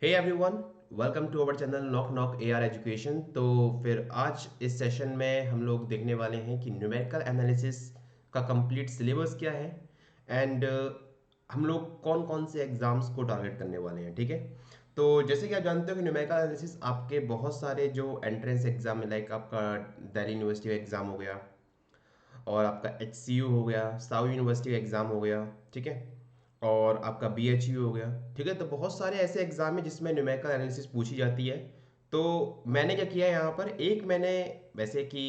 Hey everyone, welcome to our channel knock knock AR education. तो फिर आज इस सेशन में हम लोग देखने वाले हैं कि न्यूमेरिकल एनालिसिस का कंप्लीट सिलेबस क्या है एंड हम लोग कौन कौन से एग्जाम्स को टारगेट करने वाले हैं। ठीक है, तो जैसे कि आप जानते हो कि न्यूमेरिकल एनालिसिस आपके बहुत सारे जो एंट्रेंस एग्जाम है, लाइक आपका दिल्ली यूनिवर्सिटी का एग्ज़ाम हो गया और आपका HCU हो गया, साउ यूनिवर्सिटी का एग्ज़ाम हो गया। ठीक है, और आपका BHU हो गया। ठीक है, तो बहुत सारे ऐसे एग्जाम है जिसमें न्यूमेरिकल एनालिसिस पूछी जाती है। तो मैंने क्या किया है यहाँ पर, एक मैंने वैसे कि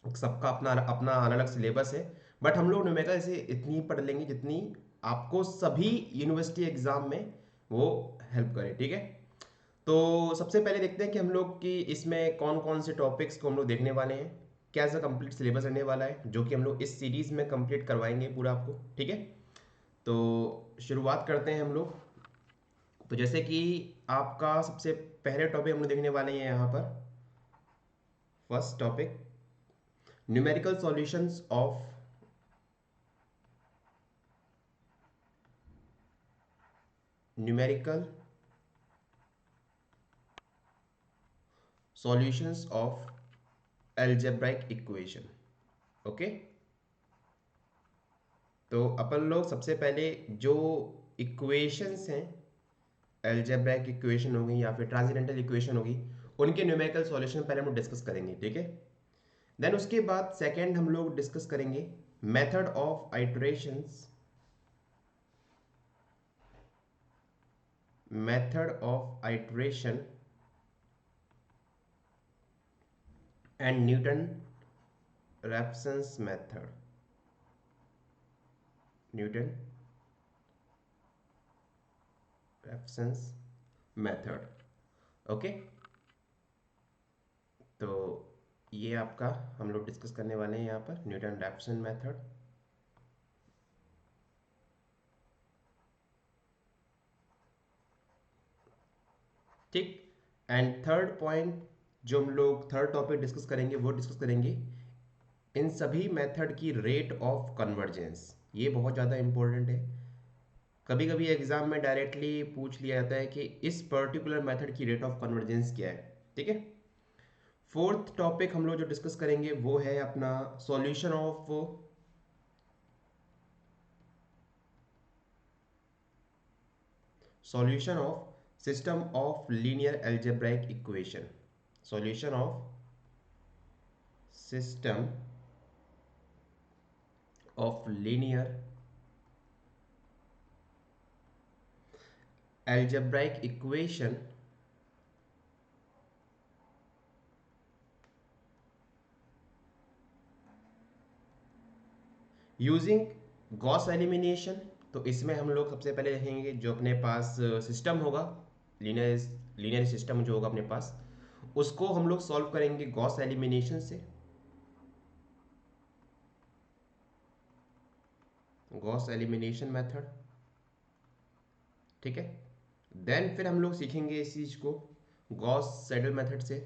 सबका अपना अपना अलग अलग सिलेबस है, बट हम लोग न्यूमेरिकल ऐसे इतनी ही पढ़ लेंगे जितनी आपको सभी यूनिवर्सिटी एग्जाम में वो हेल्प करे। ठीक है, तो सबसे पहले देखते हैं कि हम लोग की इसमें कौन कौन से टॉपिक्स को हम लोग देखने वाले हैं, क्या सा कंप्लीट सिलेबस रहने वाला है जो कि हम लोग इस सीरीज में कंप्लीट करवाएंगे पूरा आपको। ठीक है, तो शुरुआत करते हैं हम लोग। तो जैसे कि आपका सबसे पहले टॉपिक हम लोग देखने वाले हैं यहाँ पर, first topic, numerical solutions of numerical solutions of algebraic equation. Okay, तो अपन लोग सबसे पहले जो इक्वेशंस हैं, एल्जेब्राइक इक्वेशन होगी या फिर ट्रांसेंडेंटल इक्वेशन होगी, उनके न्यूमेरिकल सॉल्यूशन पहले हम लोग डिस्कस करेंगे। ठीक है, देन उसके बाद सेकंड हम लोग डिस्कस करेंगे method of iterations, method of iteration and Newton Raphson method, Newton Raphson method. Okay, तो ये आपका हम लोग डिस्कस करने वाले हैं यहाँ पर, न्यूटन रेफसन मेथड। ठीक, एंड थर्ड पॉइंट जो हम लोग थर्ड टॉपिक डिस्कस करेंगे वो डिस्कस करेंगे इन सभी मेथड की रेट ऑफ कन्वर्जेंस। ये बहुत ज़्यादा इंपॉर्टेंट है, कभी कभी एग्जाम में डायरेक्टली पूछ लिया जाता है कि इस पर्टिकुलर मेथड की रेट ऑफ कन्वर्जेंस क्या है। ठीक है, फोर्थ टॉपिक हम लोग जो डिस्कस करेंगे वो है अपना solution of solution of system of linear algebraic equation, solution of system of linear algebraic equation using Gauss elimination. तो इसमें हम लोग सबसे पहले देखेंगे जो अपने पास सिस्टम होगा, लीनियर लीनियर सिस्टम जो होगा अपने पास, उसको हम लोग सॉल्व करेंगे गॉस एलिमिनेशन से, गॉस एलिमिनेशन मेथड। ठीक है, देन फिर हम लोग सीखेंगे इस चीज को गॉस सेडल मेथड से,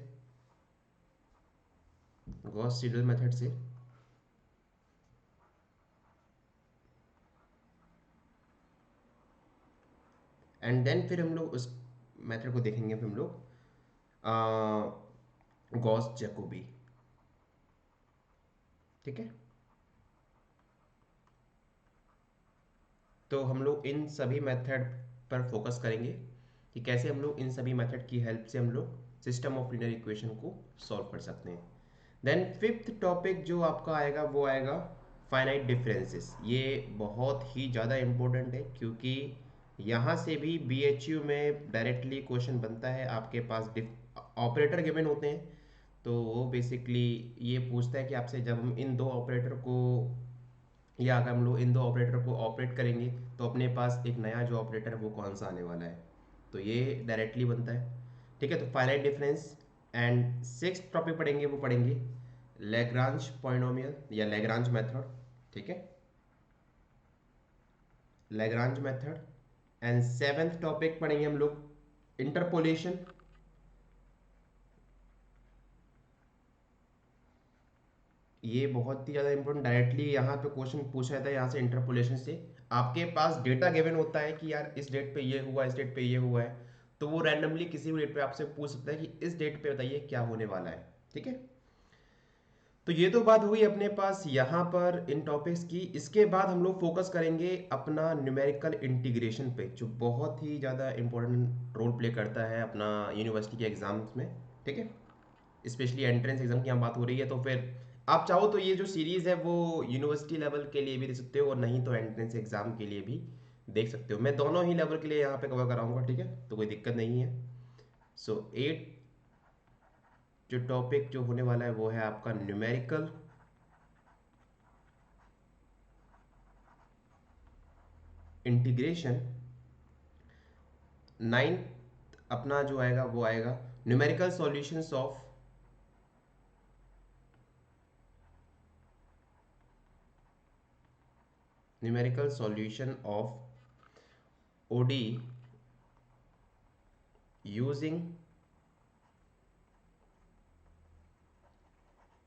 गॉस सीडल मेथड से। एंड देन फिर हम लोग उस मेथड को देखेंगे फिर हम लोग गॉस जैकोबी। ठीक है, तो हम लोग इन सभी मेथड पर फोकस करेंगे कि कैसे हम लोग इन सभी मेथड की हेल्प से हम लोग सिस्टम ऑफ लीनियर इक्वेशन को सॉल्व कर सकते हैं। देन फिफ्थ टॉपिक जो आपका आएगा वो आएगा फाइनाइट डिफरेंसेस। ये बहुत ही ज़्यादा इम्पोर्टेंट है क्योंकि यहाँ से भी BHU में डायरेक्टली क्वेश्चन बनता है। आपके पास ऑपरेटर गिवन होते हैं, तो वो बेसिकली ये पूछता है कि आपसे जब हम इन दो ऑपरेटर को, या अगर हम लोग इन दो ऑपरेटर को ऑपरेट करेंगे तो अपने पास एक नया जो ऑपरेटर है वो कौन सा आने वाला है, तो ये डायरेक्टली बनता है। ठीक है, तो finite difference. And six topic पढ़ेंगे वो पढ़ेंगे लैग्रांज पॉलिनोमियल या लैग्रांज मेथड। ठीक है, Lagrange method. And seventh topic पढ़ेंगे हम लोग इंटरपोलेशन। ये बहुत ही ज़्यादा इंपॉर्टेंट, डायरेक्टली यहाँ पे क्वेश्चन पूछा जाता है यहाँ से इंटरपोलेशन से। आपके पास डेटा गिवन होता है कि यार इस डेट पे ये हुआ, इस डेट पे ये हुआ है, तो वो रैंडमली किसी भी डेट पे आपसे पूछ सकता है कि इस डेट पे बताइए क्या होने वाला है। ठीक है, तो ये तो बात हुई अपने पास यहाँ पर इन टॉपिक्स की। इसके बाद हम लोग फोकस करेंगे अपना न्यूमेरिकल इंटीग्रेशन पे, जो बहुत ही ज़्यादा इंपॉर्टेंट रोल प्ले करता है अपना यूनिवर्सिटी के एग्जाम्स में। ठीक है, स्पेशली एंट्रेंस एग्जाम की यहाँ बात हो रही है, तो फिर आप चाहो तो ये जो सीरीज़ है वो यूनिवर्सिटी लेवल के लिए भी देख सकते हो, और नहीं तो एंट्रेंस एग्जाम के लिए भी देख सकते हो। मैं दोनों ही लेवल के लिए यहाँ पे कवर कराऊंगा। ठीक है, तो कोई दिक्कत नहीं है। सो 8 जो टॉपिक जो होने वाला है वो है आपका न्यूमेरिकल इंटीग्रेशन। 9th अपना जो आएगा वो आएगा numerical solutions of numerical solution of OD using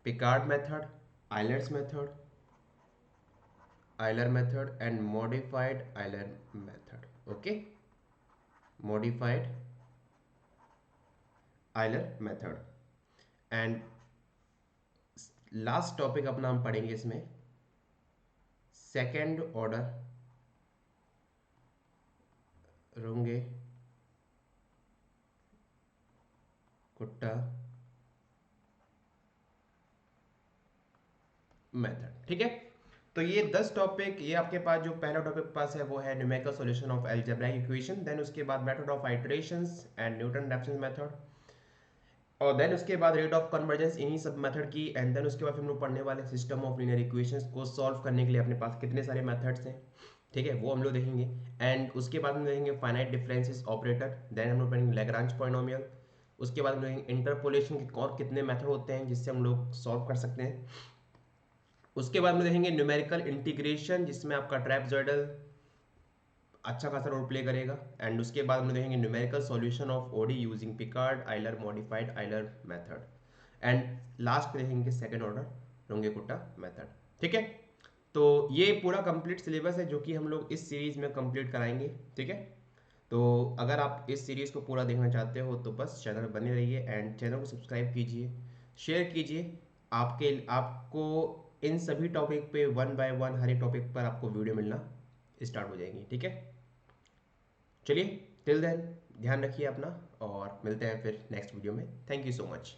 Picard method, Euler's method, Euler method and modified Euler method. Okay, modified Euler method. And last topic अपना हम पढ़ेंगे इसमें सेकेंड ऑर्डर रुंगे कुट्टा मेथड। ठीक है, तो ये 10 टॉपिक, ये आपके पास जो पहला टॉपिक पास है वो है numerical solution of algebraic equation, then उसके बाद method of iterations and Newton Raphson method, और देन उसके बाद रेट ऑफ कन्वर्जेंस इन्हीं सब मेथड की, एंड देन उसके बाद हम लोग पढ़ने वाले सिस्टम ऑफ लीनियर इक्वेशंस को सॉल्व करने के लिए अपने पास कितने सारे मेथड्स हैं। ठीक है, वो हम लोग देखेंगे। एंड उसके बाद हम देखेंगे फाइनाइट डिफरेंसेस ऑपरेटर, देन हम लोग पढ़ेंगे लैग्रांज पॉलिनोमियल, उसके बाद हम लोग इंटरपोलेशन के और कितने मेथड होते हैं जिससे हम लोग सॉल्व कर सकते हैं। उसके बाद में देखेंगे न्यूमेरिकल इंटीग्रेशन, जिसमें आपका ट्रैपजॉइडल अच्छा खासा रोल प्ले करेगा, एंड उसके बाद हम देखेंगे numerical solution of OD using Picard, Euler, modified Euler method, and last पे देखेंगे सेकंड ऑर्डर रुंगे-कुट्टा मेथड। ठीक है, तो ये पूरा कंप्लीट सिलेबस है जो कि हम लोग इस सीरीज में कंप्लीट कराएंगे। ठीक है, तो अगर आप इस सीरीज को पूरा देखना चाहते हो तो बस चैनल बने रहिए एंड चैनल को सब्सक्राइब कीजिए, शेयर कीजिए। आपको इन सभी टॉपिक पे वन बाय वन हर एक टॉपिक पर आपको वीडियो मिलना स्टार्ट हो जाएंगी। ठीक है, चलिए टिल देन ध्यान रखिए अपना, और मिलते हैं फिर नेक्स्ट वीडियो में। Thank you so much.